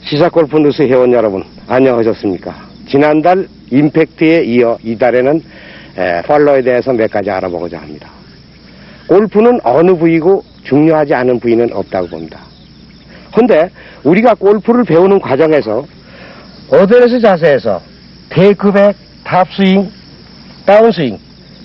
시사골프 뉴스 회원 여러분, 안녕하셨습니까? 지난달 임팩트에 이어 이달에는 팔로에 대해서 몇 가지 알아보고자 합니다. 골프는 어느 부위고 중요하지 않은 부위는 없다고 봅니다. 근데 우리가 골프를 배우는 과정에서 어드레스 자세에서 테이크백, 탑스윙, 다운스윙,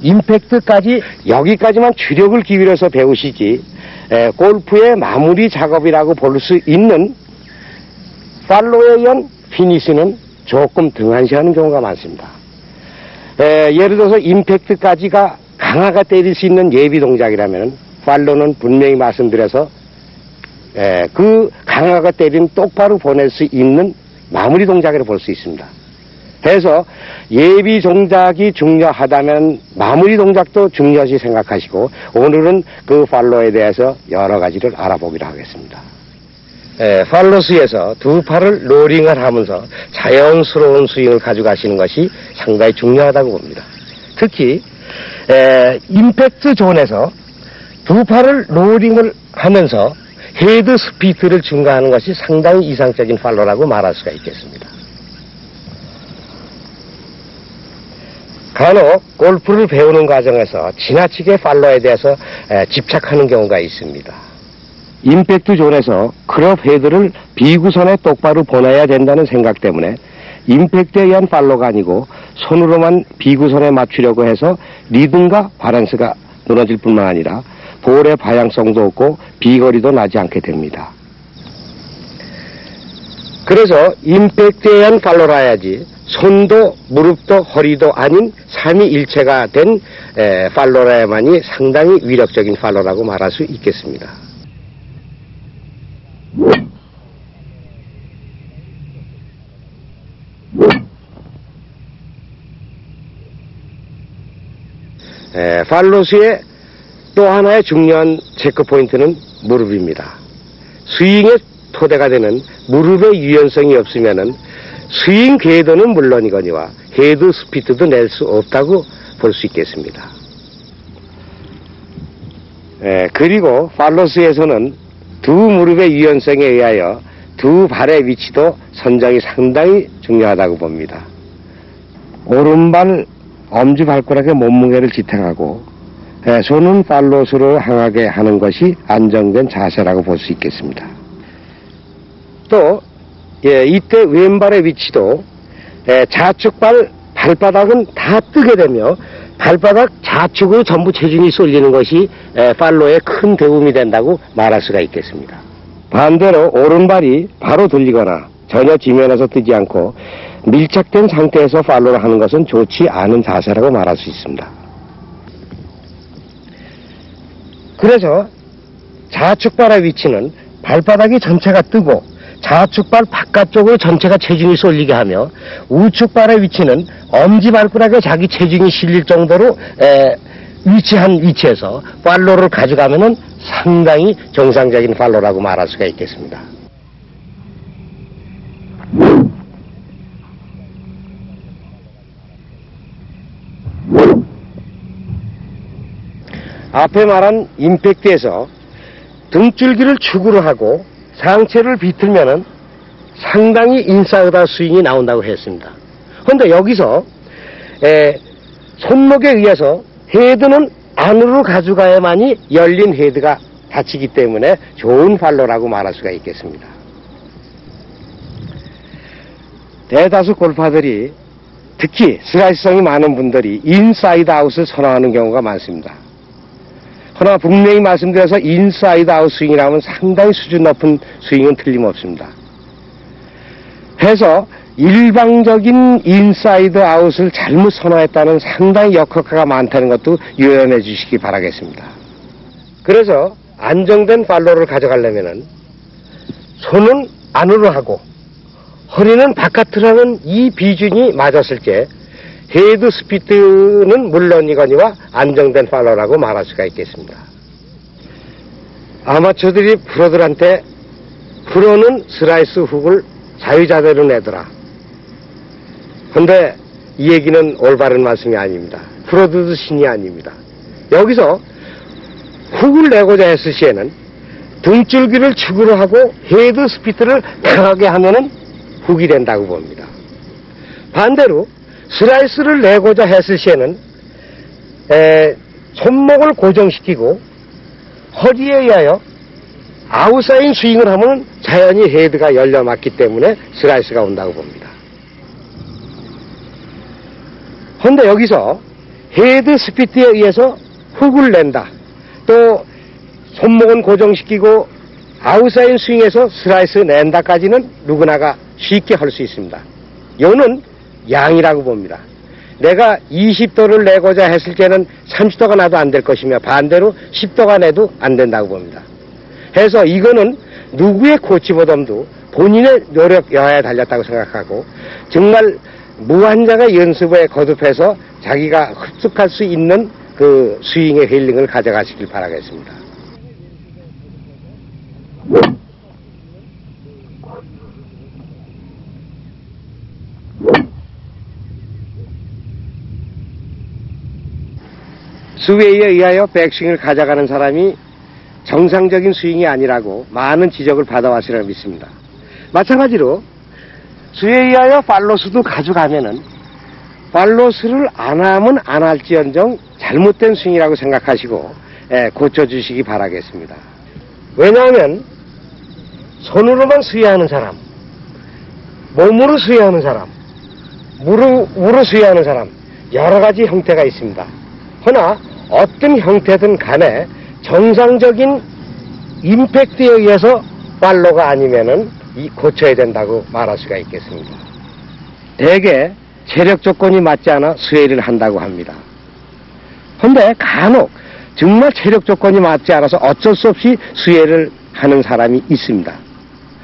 임팩트까지 여기까지만 주력을 기울여서 배우시지 골프의 마무리 작업이라고 볼 수 있는 팔로에 의한 피니시는 조금 등한시하는 경우가 많습니다. 예를 들어서 임팩트까지가 강하게 때릴 수 있는 예비 동작이라면 팔로는 분명히 말씀드려서 그 강하게 때린 똑바로 보낼 수 있는 마무리 동작이라고 볼 수 있습니다. 그래서 예비 동작이 중요하다면 마무리 동작도 중요시 생각하시고 오늘은 그 팔로에 대해서 여러 가지를 알아보기로 하겠습니다. 팔로스에서 두 팔을 로링을 하면서 자연스러운 스윙을 가져가시는 것이 상당히 중요하다고 봅니다. 특히 임팩트 존에서 두 팔을 로링을 하면서 헤드 스피드를 증가하는 것이 상당히 이상적인 팔로라고 말할 수가 있겠습니다. 간혹 골프를 배우는 과정에서 지나치게 팔로에 대해서 집착하는 경우가 있습니다. 임팩트 존에서 클럽 헤드를 비구선에 똑바로 보내야 된다는 생각 때문에 임팩트에 의한 팔로가 아니고 손으로만 비구선에 맞추려고 해서 리듬과 바란스가 무너질 뿐만 아니라 볼의 방향성도 없고 비거리도 나지 않게 됩니다. 그래서 임팩트에 의한 팔로라 해야지 손도 무릎도 허리도 아닌 삼위일체가 된 팔로라야만이 상당히 위력적인 팔로라고 말할 수 있겠습니다. 팔로스의 또 하나의 중요한 체크포인트는 무릎입니다. 스윙의 토대가 되는 무릎의 유연성이 없으면은 스윙 궤도는 물론이거니와 헤드 스피드도 낼 수 없다고 볼 수 있겠습니다. 그리고 팔로스에서는 두 무릎의 유연성에 의하여 두 발의 위치도 선정이 상당히 중요하다고 봅니다. 오른발 엄지 발가락의 몸무게를 지탱하고 손은 팔로스로 향하게 하는 것이 안정된 자세라고 볼 수 있겠습니다. 또 이때 왼발의 위치도 좌측발 발바닥은 다 뜨게 되며 발바닥 좌측으로 전부 체중이 쏠리는 것이 팔로에 큰 도움이 된다고 말할 수가 있겠습니다. 반대로 오른발이 바로 들리거나 전혀 지면에서 뜨지 않고 밀착된 상태에서 팔로를 하는 것은 좋지 않은 자세라고 말할 수 있습니다. 그래서 좌측발의 위치는 발바닥이 전체가 뜨고 좌측발 바깥쪽으로 전체가 체중이 쏠리게 하며 우측발의 위치는 엄지발가락에 자기 체중이 실릴 정도로 위치한 위치에서 팔로를 가져가면은 상당히 정상적인 팔로라고 말할 수가 있겠습니다. 앞에 말한 임팩트에서 등줄기를 축으로 하고 상체를 비틀면은 상당히 인사이드 스윙이 나온다고 했습니다. 그런데 여기서 손목에 의해서 헤드는 안으로 가져가야만이 열린 헤드가 닫히기 때문에 좋은 팔로라고 말할 수가 있겠습니다. 대다수 골퍼들이 특히 슬라이스성이 많은 분들이 인사이드 아웃을 선호하는 경우가 많습니다. 그러나 분명히 말씀드려서 인사이드 아웃 스윙이라면 상당히 수준 높은 스윙은 틀림없습니다. 해서 일방적인 인사이드 아웃을 잘못 선호했다는 상당히 역효과가 많다는 것도 유념해 주시기 바라겠습니다. 그래서 안정된 팔로를 가져가려면은 손은 안으로 하고 허리는 바깥으로 하는 이 비중이 맞았을 때 헤드 스피드는 물론이거니와 안정된 팔로라고 말할 수가 있겠습니다. 아마추어들이 프로들한테 프로는 슬라이스 훅을 자유자재로 내더라. 근데 이 얘기는 올바른 말씀이 아닙니다. 프로들도 신이 아닙니다. 여기서 훅을 내고자 했을 시에는 등줄기를 축으로 하고 헤드 스피트를 강하게 하면은 훅이 된다고 봅니다. 반대로 슬라이스를 내고자 했을 시에는 손목을 고정시키고 허리에 의하여 아웃사인 스윙을 하면 자연히 헤드가 열려 맞기 때문에 슬라이스가 온다고 봅니다. 그런데 여기서 헤드 스피트에 의해서 훅을 낸다. 또 손목은 고정시키고 아웃사인 스윙에서 슬라이스 낸다까지는 누구나가 쉽게 할 수 있습니다. 요는 양이라고 봅니다. 내가 20도를 내고자 했을 때는 30도가 나도 안 될 것이며 반대로 10도가 내도 안 된다고 봅니다. 해서 이거는 누구의 코치보다도 본인의 노력 여하에 달렸다고 생각하고 정말 무한장의 연습에 거듭해서 자기가 흡수할 수 있는 그 스윙의 힐링을 가져가시길 바라겠습니다. 스웨이에 의하여 백스윙을 가져가는 사람이 정상적인 스윙이 아니라고 많은 지적을 받아왔으리라 믿습니다. 마찬가지로 스웨이에 의하여 팔로스도 가져가면은 팔로스를 안 하면 안 할지언정 잘못된 스윙이라고 생각하시고 고쳐주시기 바라겠습니다. 왜냐하면 손으로만 스윙하는 사람, 몸으로 스윙하는 사람, 무릎으로 스윙하는 사람 여러 가지 형태가 있습니다. 그러나 어떤 형태든 간에 정상적인 임팩트에 의해서 팔로가 아니면은 고쳐야 된다고 말할 수가 있겠습니다. 대개 체력 조건이 맞지 않아 스웨이를 한다고 합니다. 그런데 간혹 정말 체력 조건이 맞지 않아서 어쩔 수 없이 스웨이를 하는 사람이 있습니다.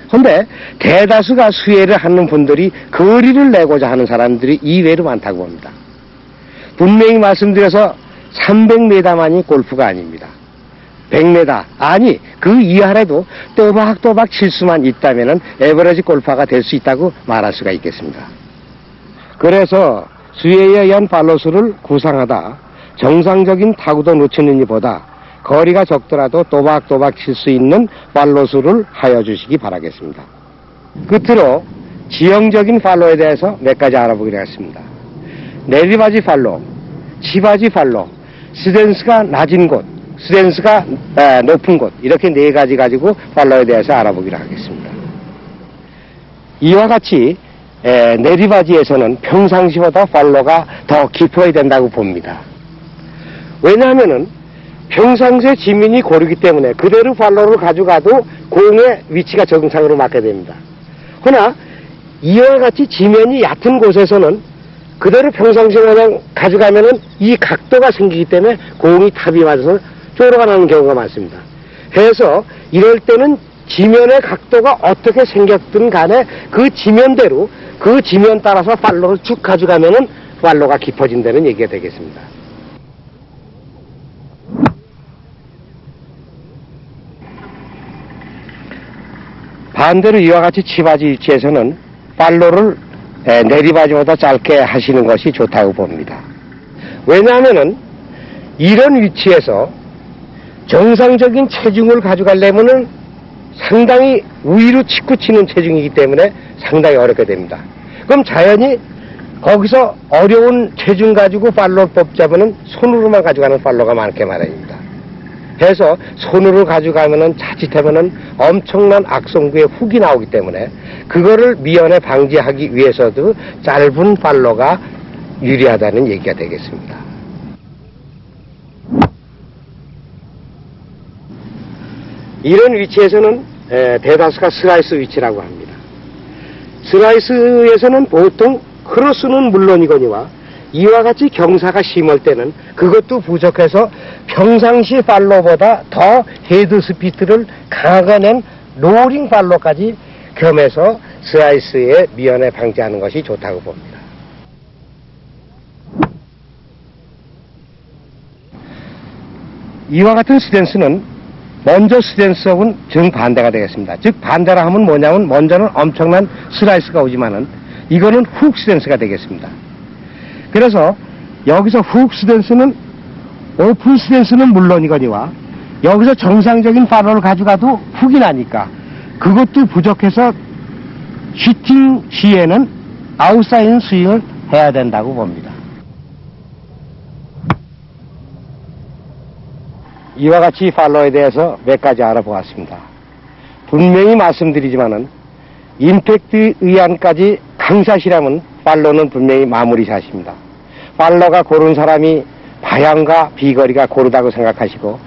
그런데 대다수가 스웨이를 하는 분들이 거리를 내고자 하는 사람들이 이외로 많다고 봅니다. 분명히 말씀드려서 300m만이 골프가 아닙니다. 100m, 아니 그 이하라도 또박또박 칠 수만 있다면 에버리지 골퍼가 될 수 있다고 말할 수가 있겠습니다. 그래서 스웨이에 의한 팔로스를 구상하다 정상적인 타구도 놓치는 이보다 거리가 적더라도 또박또박 칠 수 있는 팔로스를 하여 주시기 바라겠습니다. 끝으로 지형적인 팔로에 대해서 몇 가지 알아보기로 했습니다. 내리바지 팔로, 치바지 팔로, 스탠스가 낮은 곳, 스탠스가 높은 곳 이렇게 네 가지 가지고 팔로에 대해서 알아보기로 하겠습니다. 이와 같이 내리바지에서는 평상시보다 팔로가 더 깊어야 된다고 봅니다. 왜냐하면은 평상시에 지면이 고르기 때문에 그대로 팔로를 가져가도 공의 위치가 정상으로 맞게 됩니다. 그러나 이와 같이 지면이 얕은 곳에서는 그대로 평상시에 그냥 가져가면은 이 각도가 생기기 때문에 공이 탑이 맞아서 쪼로가 나는 경우가 많습니다. 그래서 이럴 때는 지면의 각도가 어떻게 생겼든 간에 그 지면대로 그 지면 따라서 팔로를 쭉 가져가면은 팔로가 깊어진다는 얘기가 되겠습니다. 반대로 이와 같이 치바지 위치에서는 팔로를 내리바지보다 짧게 하시는 것이 좋다고 봅니다. 왜냐하면은 이런 위치에서 정상적인 체중을 가져가려면은 상당히 위로 치고 치는 체중이기 때문에 상당히 어렵게 됩니다. 그럼 자연히 거기서 어려운 체중 가지고 팔로를 뽑자면은 손으로만 가져가는 팔로가 많게 마련입니다. 해서 손으로 가져가면은 자칫하면은 엄청난 악성구의 훅이 나오기 때문에 그거를 미연에 방지하기 위해서도 짧은 팔로가 유리하다는 얘기가 되겠습니다. 이런 위치에서는 대다수가 슬라이스 위치라고 합니다. 슬라이스에서는 보통 크로스는 물론이거니와 이와 같이 경사가 심할 때는 그것도 부족해서 평상시 팔로보다 더 헤드 스피드를 강하게 낸 롤링 팔로까지 겸해서 슬라이스의 미연에 방지하는 것이 좋다고 봅니다. 이와 같은 스탠스는 먼저 스탠스하고는 정반대가 되겠습니다. 즉 반대라 하면 뭐냐면 먼저는 엄청난 슬라이스가 오지만은 이거는 훅 스탠스가 되겠습니다. 그래서 여기서 훅 스탠스는 오픈 스탠스는 물론이거니와 여기서 정상적인 팔로를 가져가도 훅이 나니까 그것도 부족해서 슈팅 시에는 아웃사이드 스윙을 해야 된다고 봅니다. 이와 같이 팔로에 대해서 몇 가지 알아보았습니다. 분명히 말씀드리지만은 임팩트 의안까지 강샷이라면 팔로는 분명히 마무리 샷입니다. 팔로가 고른 사람이 방향과 비거리가 고르다고 생각하시고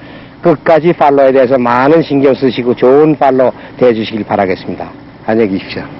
끝까지 팔로에 대해서 많은 신경 쓰시고 좋은 팔로 대해주시길 바라겠습니다. 안녕히 계십시오.